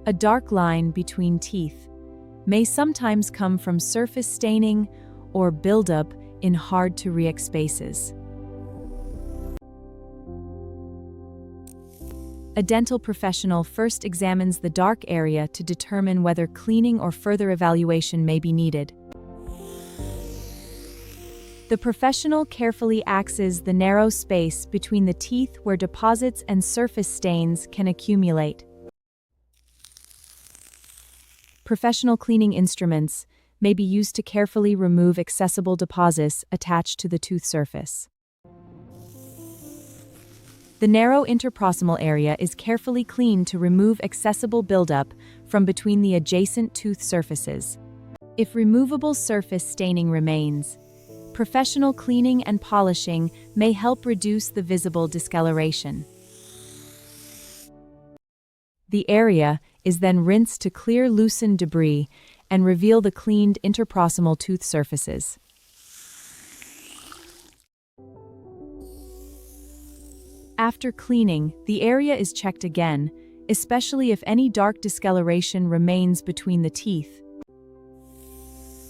A dark line between teeth may sometimes come from surface staining or buildup in hard-to-reach spaces. A dental professional first examines the dark area to determine whether cleaning or further evaluation may be needed. The professional carefully axes the narrow space between the teeth where deposits and surface stains can accumulate. Professional cleaning instruments may be used to carefully remove accessible deposits attached to the tooth surface. The narrow interproximal area is carefully cleaned to remove accessible buildup from between the adjacent tooth surfaces. If removable surface staining remains, professional cleaning and polishing may help reduce the visible discoloration. The area is then rinsed to clear loosened debris and reveal the cleaned interproximal tooth surfaces. After cleaning, the area is checked again, especially if any dark discoloration remains between the teeth.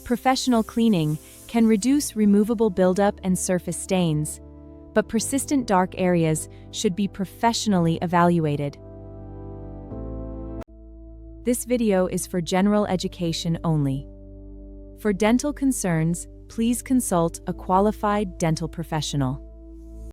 Professional cleaning can reduce removable buildup and surface stains, but persistent dark areas should be professionally evaluated. This video is for general education only. For dental concerns, please consult a qualified dental professional.